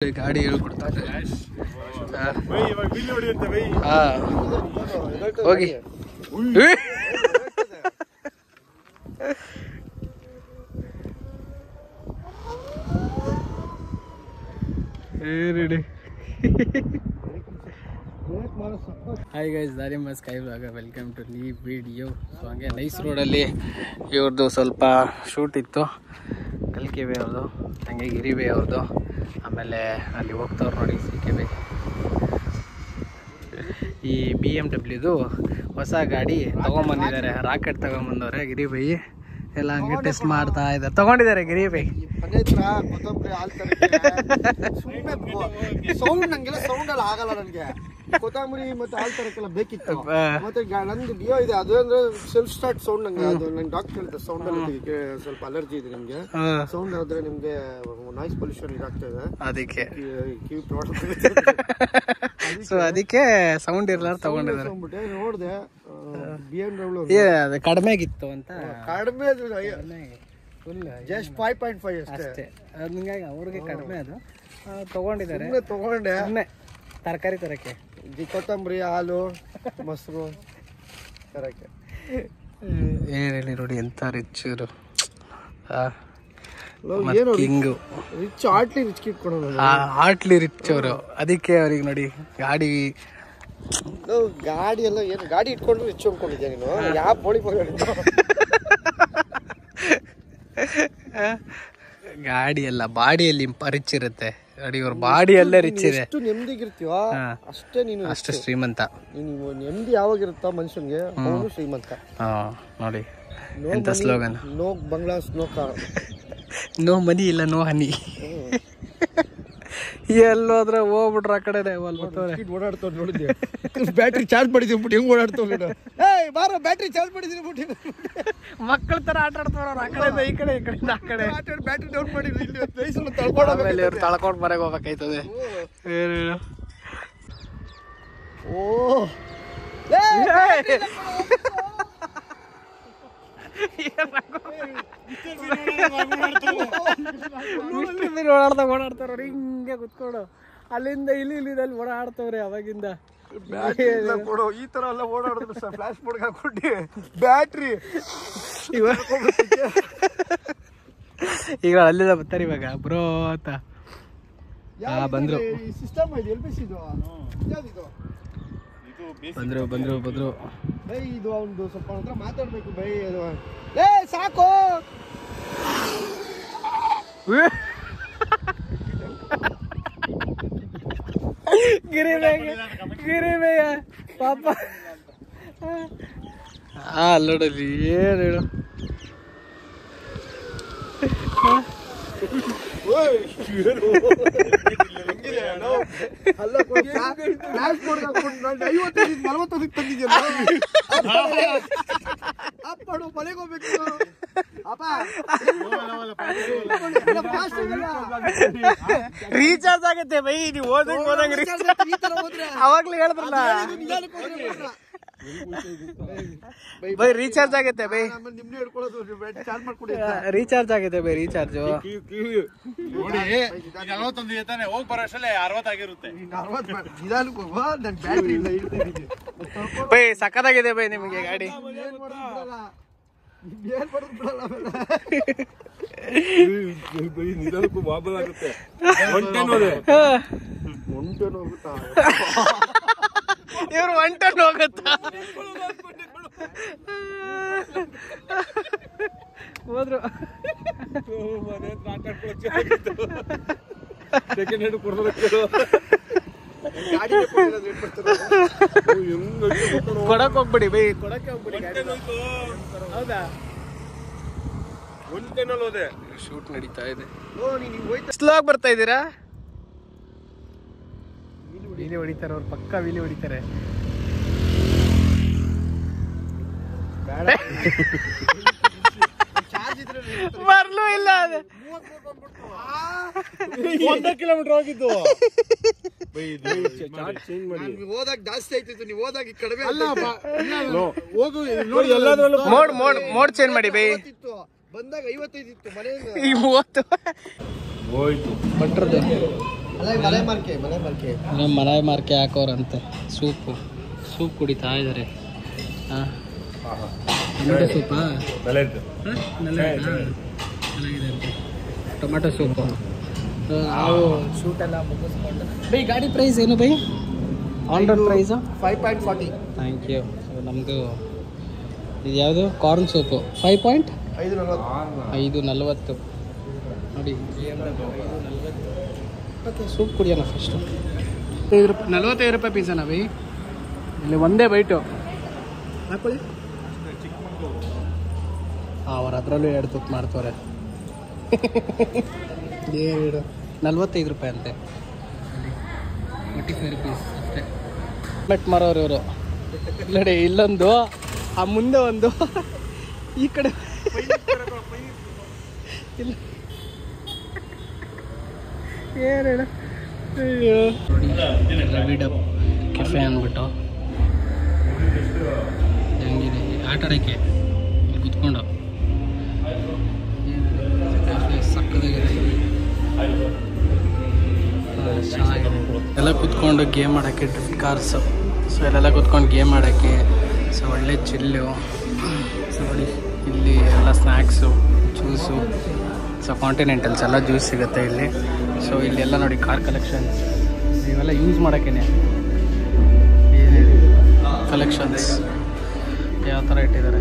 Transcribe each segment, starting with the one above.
ಗಾಡಿ ಹೇಳ್ಕೊಡ್ತಾರೆ. ಹೋಗಿ ಹಾಯ್ ಗೈಸ್, ದಾರಿಮ್ಮ sky vlog, welcome to new video. So ಹಂಗೆ ನೈಸ್ ರೋಡಲ್ಲಿ ಇವ್ರದ್ದು ಸ್ವಲ್ಪ ಶೂಟ್ ಇತ್ತು. ಕಲ್ಕೆ ಬೇ ಅವ್ರದ್ದು, ಹಂಗೆ ಗಿರಿ ಬೇ ಅವ್ರದ್ದು, ಆಮೇಲೆ ಅಲ್ಲಿ ಹೋಗ್ತವ್ರು ನೋಡಿ CKB. ಈ BMW ಹೊಸ ಗಾಡಿ ತೊಗೊಂಬಂದಿದ್ದಾರೆ, ರಾಕೆಟ್ ತೊಗೊಂಬಂದವ್ರೆ ಗಿರಿ ಬೈ. ಎಲ್ಲ ಹಂಗೆ ಟೆಸ್ಟ್ ಮಾಡ್ತಾ ಇದ್ದಾರೆ, ತೊಗೊಂಡಿದ್ದಾರೆ ಗಿರಿ ಬೈ. ಕೊತ್ತಂಬರಿ ಮತ್ತೆ ಹಾಲು ತರಕ್ಕೆಲ್ಲ ಬೇಕಿತ್ತು. ಮತ್ತೆ ನಂದು ಡಿಯೋ ಇದೆ, ಅದು ಅಂದ್ರೆ ಸೆಲ್ಫ್ ಸ್ಟಾರ್ಟ್ ಸೌಂಡ್. ನಂಗೆ ಅದು ನಂಗೆ ಡಾಕ್ಟರ್ ಹೇಳಿದೆ, ಸೌಂಡ್ ಅಲ್ಲಿ ಸ್ವಲ್ಪ ಅಲರ್ಜಿ ಇದೆ ನಿಮ್ಗೆ. ಸೌಂಡ್ ಆದ್ರೆ ನಿಮ್ಗೆ ನಾಯ್ಸ್ ಪೊಲ್ಯೂಷನ್ ಇದಾಗ್ತಾ ಇದೆ, ಅದಕ್ಕೆ ಕಿವಿ ಪ್ರಾಬ್ಲಮ್. ಸೊ ಅದಕ್ಕೆ ಸೌಂಡ್ ಇರ್ಲಾರ ತಗೊಂಡಿದ್ದಾರೆ. ನೋಡಿದೆ BMW ಅದು ಕಡಿಮೆ ಆಗಿತ್ತು ಅಂತ. ಕಡಿಮೆ ಫುಲ್ ಜಸ್ಟ್ 5.5 ಅಷ್ಟೇ. ಅದು ಹಿಂಗಾಗಿ ಅವ್ರಿಗೆ ಕಡಿಮೆ ಅದು ತಗೊಂಡಿದ್ದಾರೆ. ತಗೊಂಡೆ ತರಕಾರಿ ತರಕ್ಕೆ, ಕೊತ್ತಂಬರಿ, ಹಾಲು, ಮೊಸರು ತರಕ್ಕೆ. ಏನ್ ಹೇಳಿ ನೋಡಿ, ಎಂತ ರಿಚ್ ಇವರು. ಏನು ಹಿಂಗು ರಿಚ್, ಆಟ್ಲಿ ರಿಚ್ ಇಟ್ಕೊಳೋದು, ಆಟ್ಲಿ ರಿಚ್ ಅವರು. ಅದಕ್ಕೆ ಅವ್ರಿಗೆ ನೋಡಿ ಗಾಡಿ ಎಲ್ಲ ಏನು ಗಾಡಿ ಇಟ್ಕೊಂಡು ರಿಚ್ ಅನ್ಕೊಂಡಿದ್ಯಾ ನೀನು? ಯಾವ ಬೋಳಿ ಗಾಡಿ ಎಲ್ಲ ಬಾಡಿಯಲ್ಲಿ ರಿಚ್ ಇರುತ್ತೆ ನೋಡಿ. ಇವ್ರ ಬಾಡಿಯಲ್ಲೇ ರಿಚ್ ಇದೆ. ಎಷ್ಟು ನೆಮ್ಮದಿಗಿರ್ತೀವ ಅಷ್ಟೇ ನೀನು, ಅಷ್ಟು ಶ್ರೀಮಂತ. ನೀನು ನೆಮ್ಮದಿ ಯಾವಾಗಿರುತ್ತ ಮನುಷ್ಯನ್ಗೆ, ಅವನು ಶ್ರೀಮಂತ. ನೋಡಿ ಎಂತ slogan. No bungalows, no car, no money ಇಲ್ಲ ನೋ ಹನಿ. ಎಲ್ಲೋದ್ರ ಹೋಗ್ಬಿಟ್ರ ಆ ಕಡೆ ಓಡಾಡ್ತಾವ್ ನೋಡಿದ್ದೆ. ಬ್ಯಾಟ್ರಿ ಚಾರ್ಜ್ ಮಾಡಿದೀವಿ ಬಿಟ್ಟು ಹೆಂಗ್ ಓಡಾಡ್ತಾವ್ ನೋಡ. ಬಾರ ಬ್ಯಾಟ್ರಿ ಚಾರ್ಜ್ ಮಾಡಿದೀನಿ ಬಿಟ್ಟು ಮಕ್ಕಳ ತರ ಆಟ ಆಡ್ತಾರ ಆ ಕಡೆ ಈ ಕಡೆ, ಈ ಕಡೆ ಆ ಕಡೆ. ಬ್ಯಾಟ್ರಿ ಡೌನ್ ಮಾಡಿ ತಳ್ಕೊಂಡ್ ಬರಕ್ ಹೋಗ್ಬೇಕಾಯ್ತದೆ. ಓ ಓಡಾಡ್ತಾರ ಹಿಂಗೆ ಕುತ್ಕೊಂಡು ಅಲ್ಲಿಂದ ಇಲ್ಲಿ ಓಡಾಡ್ತವ್ರೆ ಅವಾಗಿಂದ. ಕೊಡು ಈ ತರ ಎಲ್ಲ ಓಡಾಡಿದ್ರು ಫ್ಲಾಶ್ ಮೋಡ್ ಹಾಕೊಂಡು ಬ್ಯಾಟ್ರಿ ಈಗ ಅಲ್ಲಿಂದ ಬರ್ತಾರೆ ಇವಾಗ ಬ್ರೋ ಅಂತ. ಬಂದ್ರು ಸಿಸ್ಟಮ್ ಇದೆ LPC ಬಂದ್ರು ಬೈ. ಇದು ಒಂದು ಸ್ವಲ್ಪ ಹತ್ರ ಮಾತಾಡ್ಬೇಕು ಬೈ. ಸಾಕು ಗಿರಿಬೇಯ ಪಾಪ. ಅಲ್ಲೋಡಲ್ಲಿ ಏನು ಹೇಳು. ರೀಚಾರ್ಜ್ ಆಗತ್ತೆ ಬೈ, ನೀವು ಹೋದಂಗ್ ಅವಾಗ್ಲೇ ಹೇಳಿದ್ರಲ್ಲ ಬೈ, ರೀಚಾರ್ಜ್ ಆಗತ್ತೆ ಬೈ, ರೀಚಾರ್ಜ್ ಆಗತ್ತೆ ಬೈ, ರೀಚಾರ್ಜ್ ಹೋಗಿ ಬರೋಷ್ಟಲ್ಲೇ 60 ಆಗಿರುತ್ತೆ. ಬೈ ಸಕ್ಕತ್ತಾಗಿದೆ ಬೈ ನಿಮಗೆ ಗಾಡಿ. ನಿಧಾನಕ್ಕೂ ಬಾಬಲ್ ಆಗುತ್ತೆ. ಇವ್ರು 1 ಟನ್ ಹೋಗುತ್ತಾ ಹೋದ್ರು. ಸೆಕೆಂಡ್ ಹ್ಯಾಂಡ್ ಕೊಡೋದು ಕೊಡಕ್ ಹೋಗ್ಬಿಡಿ ಬೈ, ಕೊಡಕ್ಕೆ ಹೋಗ್ಬಿಡಿ. ಹೌದಾ, 1 ಟನ್ ಹೋದೆ. ಶೂಟ್ ನಡೀತಾ ಇದೆ. ಸ್ಲೋ ಆಗಿ ಬರ್ತಾ ಇದ್ದೀರಾ? ವೀಲಿ ಹೊಡಿತಾರೆ ಅವ್ರು, ಪಕ್ಕ ವೀಲಿ ಹೊಡಿತಾರೆ. ಬರ್ಲೂ ಇಲ್ಲ, 1 ಕಿಲೋಮೀಟರ್ ಹೋಗಿದ್ದು. ಹೋದಾಗ ಜಾಸ್ತಿ ಆಯ್ತಿತ್ತು, ನೀವು ಹೋದಾಗ ಕಡಿಮೆ. ಮೋಡ್ ಚೇಂಜ್ ಮಾಡಿ ಬೈ. ಬಂದಾಗ 55 ಇತ್ತು, ಮನೆಯಿಂದ ಈ 30 ಹೋಯ್ತು. ಭಟ್ರದ್ದು ಮಲೆ ಮಾರ್ಕೆ ಮಲಾಯ್ ಮಾರ್ಕೆ ಹಾಕೋರಂತೆ. ಸೂಪ್ ಕುಡಿತಾ ಇದ್ದಾರೆ. ಹಾಂ, ಟೊಮೆಟೊ ಸೂಪಾ? ಚೆನ್ನಾಗಿದೆ ಅಂತೆ ಟೊಮೆಟೊ ಸೂಪು. ನಾವು ಶೂಟೆಲ್ಲ ಮುಗಿಸ್ಕೊಂಡು ಬೈ ಗಾಡಿ ಪ್ರೈಸ್ ಏನು ಬೈ? On road price 5.40. Thank you. ನಮ್ಮದು ಇದು ಯಾವುದು ಕಾರ್ನ್ ಸೂಪು 5.40 ನೋಡಿ. ಓಕೆ, ಸೂಪ್ ಕುಡಿಯೋಣ ಫಸ್ಟು. 45 ರೂಪಾಯಿ ಪೀಸನಾ ಬೈ? ಇಲ್ಲಿ ಒಂದೇ ಬೈಟು ಹಾಕೊಳ್ಳಿ. ಅವ್ರು ಅದರಲ್ಲೂ 2 ತುತ್ತು ಮಾಡ್ತವ್ರೆ. ಏನು 45 ರೂಪಾಯಿ ಅಂತೆ. 45 ರುಪೀಸ್ ಅಷ್ಟೇ. ಬಟ್ ಮಾರೋರು ಇವರು ನೋಡಿ. ಇಲ್ಲೊಂದು, ಆ ಮುಂದೆ ಒಂದು, ಈ ಕಡೆ ಇಲ್ಲ. ಏನು ಹೇಳ, ಅಯ್ಯೋ ರವಿಡಪ್ ಕೆಫೆ ಅಂದ್ಬಿಟ್ಟು ಹೆಂಗಿದೆ ಆಟ ಆಡೋಕ್ಕೆ ಕುತ್ಕೊಂಡು ಸಕ್ಕದಾಗಿದೆ. ಎಲ್ಲ ಕುತ್ಕೊಂಡು ಗೇಮ್ ಆಡೋಕ್ಕೆ ಡ್ರಿಫ್ಟ್ ಕಾರ್ಸು. ಸೊ ಇಲ್ಲೆಲ್ಲ ಕುತ್ಕೊಂಡು ಗೇಮ್ ಆಡೋಕ್ಕೆ. ಸೊ ಒಳ್ಳೆ ಚಿಲ್ಲು. ಸೊ ನೋಡಿ ಇಲ್ಲಿ ಎಲ್ಲ ಸ್ನ್ಯಾಕ್ಸು, ಜ್ಯೂಸು. ಸೊ ಕಾಂಟಿನೆಂಟಲ್ಸ್ ಎಲ್ಲ ಜ್ಯೂಸ್ ಸಿಗುತ್ತೆ ಇಲ್ಲಿ. ಸೊ ಇಲ್ಲೆಲ್ಲ ನೋಡಿ ಕಾರ್ ಕಲೆಕ್ಷನ್ಸ್, ಇವೆಲ್ಲ ಯೂಸ್ ಮಾಡೋಕ್ಕೇನೆ ಏನಿದೆ ಕಲೆಕ್ಷನ್ಸ್ ಯಾವ ಥರ ಇಟ್ಟಿದ್ದಾರೆ.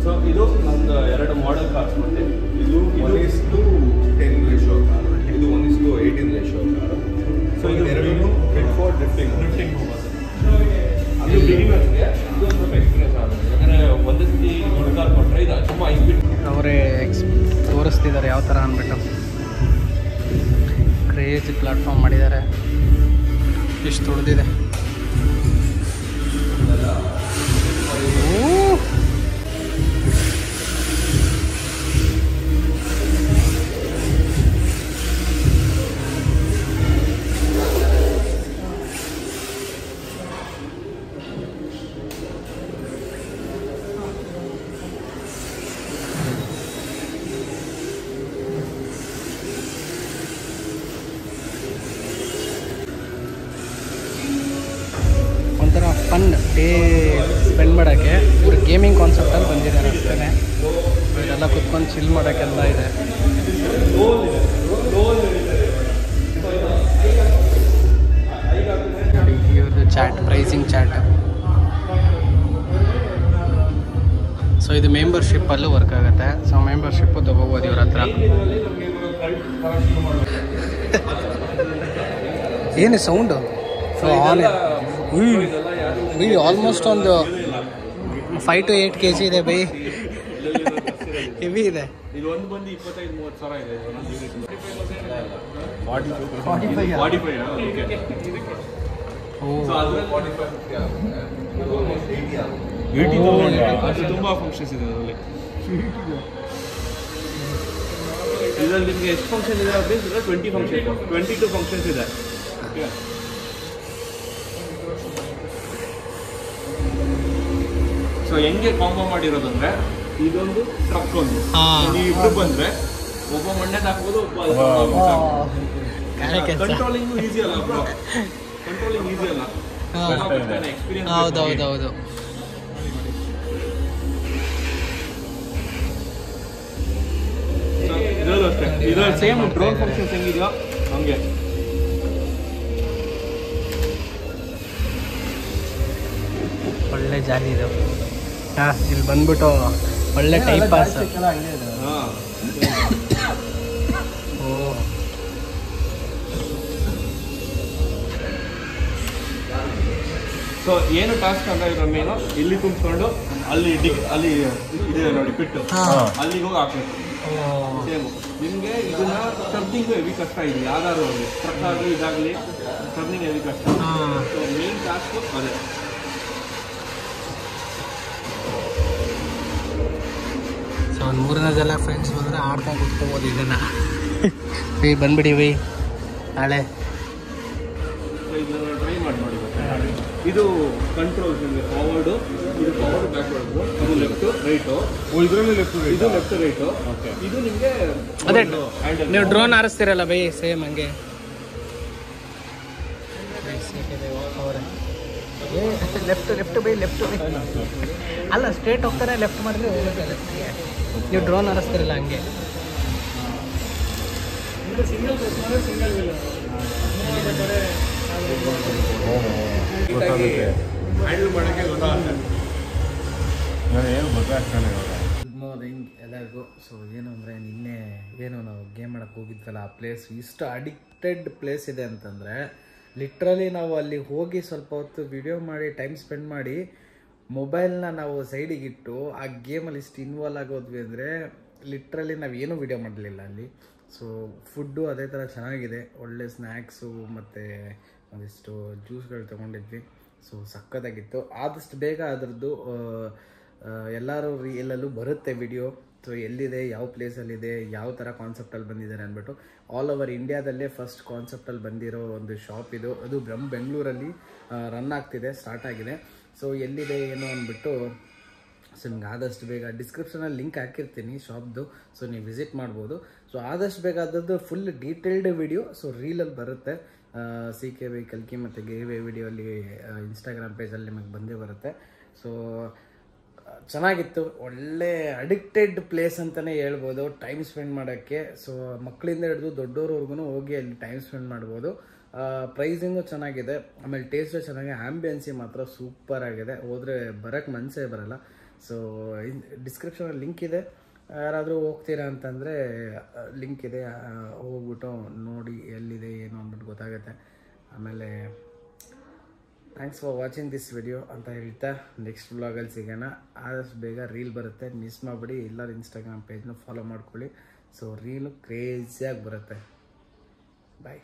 ಸೊ ಇದು ನಮ್ದು 2 ಮಾಡೆಲ್ ಕಾರ್ಸ್. ಮತ್ತೆ ಇದು 1:10 ರೇಷಿಯೋ ಕಾರು, ಇದು 1:18 ರೇಷಿಯೋ ಕಾರು. ಸೊ ಇದು ಎರಡೂ ಫಿಟ್ ಡ್ರಿಫ್ಟಿಂಗ್ ಅದು ಬಿಗಿನರ್ಸ್ಗೆ ಇದು ಸ್ವಲ್ಪ ಎಕ್ಸ್ಪೀರಿಯನ್ಸ್ ಆಗುತ್ತೆ. ಯಾಕಂದರೆ ಒಂದೇ ಸತಿ ದೊಡ್ಡ ಕಾರ್ ಕೊಟ್ಟರೆ ಇದು ತುಂಬ ಹೈಸ್ಪೀಡ್. ಅವರೇ ತೋರಿಸ್ತಿದ್ದಾರೆ ಯಾವ ಥರ ಅಂದ್ಬಿಟ್ಟು. ಕ್ರೇಜಿ ಪ್ಲಾಟ್ಫಾರ್ಮ್ ಮಾಡಿದ್ದಾರೆ. ಇಷ್ಟು ದೊಡ್ಡದಿದೆ. ಒಂಥರ ಫನ್ ಡೇ ಸ್ಪೆಂಡ್ ಮಾಡೋಕ್ಕೆ ಇವರು ಗೇಮಿಂಗ್ ಕಾನ್ಸೆಪ್ಟಲ್ಲಿ ಬಂದಿದ್ದಾರೆ ಅಷ್ಟೇ. ಇದೆಲ್ಲ ಕುತ್ಕೊಂಡು ಚಿಲ್ ಮಾಡೋಕ್ಕೆಲ್ಲ ಇದೆ. ಇವ್ರದ್ದು ಚಾಟ್, ಪ್ರೈಸಿಂಗ್ ಚಾಟ್. ಸೊ ಇದು ಮೆಂಬರ್ಶಿಪ್ಪಲ್ಲೂ ವರ್ಕ್ ಆಗುತ್ತೆ. ಸೊ ಮೆಂಬರ್ಶಿಪ್ಪು ತೊಗೋಬೋದು ಇವ್ರ ಹತ್ರ. ಏನು ಸೌಂಡು? ಸೊ ಆನ್ ಬೈ ಆಲ್ಮೋಸ್ಟ್ ಒಂದು 5 to 8 kg ಇದೆ ಬೈ. ಹೆವಿ ಇದೆ. ಇದು ಒಂದು ಬಂದು 25-30 ಸಾವಿರ ಇದೆ. 45 ತುಂಬಾ ಫಂಕ್ಷನ್ಸ್ ಇದೆ ಅದರಲ್ಲಿ. ಇದರಲ್ಲಿ ನಿಮಗೆ ಎಷ್ಟು ಫಂಕ್ಷನ್ ಇದೆ ಅಂದರೆ 20 ಫಂಕ್ಷನ್, 22 ಫಂಕ್ಷನ್ಸ್ ಇದೆ. ಸೊ ಹೆಂಗೆ ಕಾಂಬೋ ಮಾಡಿರೋದಂದ್ರೆ ಇದೊಂದು ಟ್ರಕ್ ಒಂದು ಇಬ್ರು ಬಂದ್ರೆ ಒಬ್ಬ ಮಂಡ್ಯದ ಹಾಕ್ಬೋದು, ಒಬ್ಬ ಕಂಟ್ರೋಲಿಂಗ್ ಈಸಿ ಅಲ್ಲ. ಕಂಟ್ರೋಲಿಂಗ್ ಈಸಿ ಅಲ್ಲ. ಎಕ್ಸ್ಪೀರಿಯನ್ಸ್. ಹೌದೌದೌದು. ಇದರಲ್ಲೂ ಅಷ್ಟೇ. ಇದರಲ್ಲಿ ಸೇಮ್ ಡ್ರೋನ್ ಫಂಕ್ಷನ್ಸ್ ಹೆಂಗಿದೆಯೋ ಹಂಗೆ. ಒಳ್ಳೆ ಜಾಲಿ ಇದು. ಹಾಂ, ಇಲ್ಲಿ ಬಂದ್ಬಿಟ್ಟು ಒಳ್ಳೆ ಟೈಮ್ ಪಾಸ್. ಓ, ಸೊ ಏನು ಟಾಸ್ಕ್ ಅಂತ ಇರೋ ಮೇನು ಇಲ್ಲಿ ತುಂಬಿಸ್ಕೊಂಡು ಅಲ್ಲಿ ಇದೆ ನೋಡಿ ಪಿಟ್ಟು, ಅಲ್ಲಿಗೆ ಹೋಗಿ ಹಾಕ್ಬೇಕು. ಸೇಮ್ ನಿಮಗೆ ಇದನ್ನ ಟರ್ನಿಂಗ್ ಹೆವಿ ಕಷ್ಟ ಇದೆ. ಯಾವ್ದಾದ್ರು ಆಗಲಿ, ಟ್ರಕ್ ಆಗಲಿ ಇದಾಗಲಿ ಟರ್ನಿಂಗ್ ಹೆವಿ ಕಷ್ಟ. ಸೊ ಮೇನ್ ಟಾಸ್ಕು ಅದೇ. ಸೊ ಒಂದು 3-4 ಜನ ಫ್ರೆಂಡ್ಸ್ ಬಂದರೆ ಆಡ್ಕೊಂಡು ಕುತ್ಕೋಬೋದು ಇದನ್ನು. ಬೈ ಬಂದ್ಬಿಡಿ ಬೈ ನಾಳೆ. ಇದನ್ನ ಟ್ರೈ ಮಾಡಿ ನೋಡಿ. ಇದು ಕಂಟ್ರೋಲ್ಸ್ ನಿಮಗೆ ಫಾರ್ವರ್ಡು, ಇದು ಫಾರ್ವರ್ಡ್ ಬ್ಯಾಕ್ವರ್ಡು, ಇದು ಲೆಫ್ಟ್ ರೈಟು, ಇದರಲ್ಲಿ ಲೆಫ್ಟ್, ಇದು ಲೆಫ್ಟ್ ರೈಟು. ಇದು ನಿಮಗೆ ಅದೇ ನೀವು ಡ್ರೋನ್ ಹಾರಿಸ್ತೀರಲ್ಲ ಬೈ, ಸೇಮ್ ಹಂಗೆ. ಲೆಫ್ಟ್ ಬೈ ಅಲ್ಲ ಸ್ಟ್ರೇಟ್ ಹೋಗ್ತಾರೆ, ಲೆಫ್ಟ್ ಮಾಡಿದ್ರೆ ಹೋಗುತ್ತೆ. ನೀವು ಡ್ರೋನ್ ಹಾರಿಸ್ತಿರಲ್ಲ ಹಂಗೆ. ಹ್ಯಾಂಡಲ್ ಮಾಡೋಕ್ಕೆ ಗೊತ್ತಾಗುತ್ತೆ. ಗುಡ್ ಮಾರ್ನಿಂಗ್ ಎಲ್ಲರಿಗೂ. ಸೊ ಏನು ಅಂದರೆ ನಿನ್ನೆ ನಾವು ಗೇಮ್ ಮಾಡೋಕ್ಕೆ ಹೋಗಿದ್ವಲ್ಲ, ಆ ಪ್ಲೇಸ್ ಇಷ್ಟು ಅಡಿಕ್ಟೆಡ್ ಪ್ಲೇಸ್ ಇದೆ ಅಂತಂದರೆ ಲಿಟ್ರಲಿ ನಾವು ಅಲ್ಲಿ ಹೋಗಿ ಸ್ವಲ್ಪ ಹೊತ್ತು ವಿಡಿಯೋ ಮಾಡಿ ಟೈಮ್ ಸ್ಪೆಂಡ್ ಮಾಡಿ ಮೊಬೈಲ್ನ ನಾವು ಸೈಡಿಗಿಟ್ಟು ಆ ಗೇಮಲ್ಲಿ ಇಷ್ಟು ಇನ್ವಾಲ್ವ್ ಆಗೋದ್ವಿ ಅಂದರೆ ಲಿಟ್ರಲಿ ನಾವೇನೂ ವಿಡಿಯೋ ಮಾಡಲಿಲ್ಲ ಅಲ್ಲಿ. ಸೊ ಫುಡ್ಡು ಅದೇ ಥರ ಚೆನ್ನಾಗಿದೆ, ಒಳ್ಳೆ ಸ್ನ್ಯಾಕ್ಸು ಮತ್ತು ಒಂದಿಷ್ಟು ಜ್ಯೂಸ್ಗಳು ತೊಗೊಂಡಿದ್ವಿ. ಸೊ ಸಕ್ಕತ್ತಾಗಿತ್ತು. ಆದಷ್ಟು ಬೇಗ ಅದರದ್ದು ಎಲ್ಲರೂ ಎಲ್ಲಲ್ಲೂ ಬರುತ್ತೆ ವಿಡಿಯೋ. ಸೊ ಎಲ್ಲಿದೆ, ಯಾವ ಪ್ಲೇಸಲ್ಲಿದೆ, ಯಾವ ಥರ ಕಾನ್ಸೆಪ್ಟಲ್ಲಿ ಬಂದಿದ್ದಾರೆ ಅಂದ್ಬಿಟ್ಟು ಆಲ್ ಓವರ್ ಇಂಡಿಯಾದಲ್ಲೇ ಫಸ್ಟ್ ಕಾನ್ಸೆಪ್ಟಲ್ಲಿ ಬಂದಿರೋ ಒಂದು ಶಾಪ್ ಇದು. ಅದು ಬೆಂಗಳೂರಲ್ಲಿ ರನ್ ಆಗ್ತಿದೆ, ಸ್ಟಾರ್ಟ್ ಆಗಿದೆ. ಸೊ ಎಲ್ಲಿದೆ ಏನು ಅಂದ್ಬಿಟ್ಟು ಸೊ ನಿಮ್ಗೆ ಆದಷ್ಟು ಬೇಗ ಡಿಸ್ಕ್ರಿಪ್ಷನಲ್ಲಿ ಲಿಂಕ್ ಹಾಕಿರ್ತೀನಿ ಶಾಪ್ದು. ಸೊ ನೀವು ವಿಸಿಟ್ ಮಾಡ್ಬೋದು. ಸೊ ಆದಷ್ಟು ಬೇಗ ಅದರದ್ದು ಫುಲ್ ಡೀಟೇಲ್ಡ್ ವಿಡಿಯೋ ಸೊ ರೀಲಲ್ಲಿ ಬರುತ್ತೆ. CKY ಕಲ್ಕಿ ಮತ್ತು ಗೇವೇ ವಿಡಿಯೋಲ್ಲಿ ಇನ್ಸ್ಟಾಗ್ರಾಮ್ ಪೇಜಲ್ಲಿ ನಿಮಗೆ ಬಂದೇ ಬರುತ್ತೆ. ಸೊ ಚೆನ್ನಾಗಿತ್ತು, ಒಳ್ಳೆ ಅಡಿಕ್ಟೆಡ್ ಪ್ಲೇಸ್ ಅಂತಲೇ ಹೇಳ್ಬೋದು ಟೈಮ್ ಸ್ಪೆಂಡ್ ಮಾಡೋಕ್ಕೆ. ಸೊ ಮಕ್ಕಳಿಂದ ಹಿಡಿದು ದೊಡ್ಡೋರ್ವರೆಗೂ ಹೋಗಿ ಅಲ್ಲಿ ಟೈಮ್ ಸ್ಪೆಂಡ್ ಮಾಡ್ಬೋದು. ಪ್ರೈಸಿಂಗು ಚೆನ್ನಾಗಿದೆ, ಆಮೇಲೆ ಟೇಸ್ಟು ಚೆನ್ನಾಗಿದೆ, ಆ್ಯಂಬಿಯನ್ಸಿ ಮಾತ್ರ ಸೂಪರ್ ಆಗಿದೆ. ಹೋದರೆ ಬರೋಕ್ಕೆ ಮನಸ್ಸೇ ಬರೋಲ್ಲ. ಸೊ ಡಿಸ್ಕ್ರಿಪ್ಷನಲ್ಲಿ ಲಿಂಕ್ ಇದೆ, ಯಾರಾದರೂ ಹೋಗ್ತೀರಾ ಅಂತಂದರೆ ಲಿಂಕ್ ಇದೆ, ಹೋಗ್ಬಿಟ್ಟು ನೋಡಿ ಎಲ್ಲಿದೆ ಏನು ಅಂದ್ಬಿಟ್ಟು ಗೊತ್ತಾಗುತ್ತೆ. ಆಮೇಲೆ thanks for watching this video ಅಂತ ಹೇಳ್ತಾ ನೆಕ್ಸ್ಟ್ ವ್ಲಾಗಲ್ಲಿ ಸಿಗೋಣ. ಆದಷ್ಟು ಬೇಗ ರೀಲ್ ಬರುತ್ತೆ, ಮಿಸ್ ಮಾಡಿಬಿಡಿ. ಎಲ್ಲರೂ ಇನ್ಸ್ಟಾಗ್ರಾಮ್ ಪೇಜ್ನ ಫಾಲೋ ಮಾಡ್ಕೊಳ್ಳಿ. ಸೊ ರೀಲು ಕ್ರೇಜಿಯಾಗಿ ಬರುತ್ತೆ. ಬಾಯ್.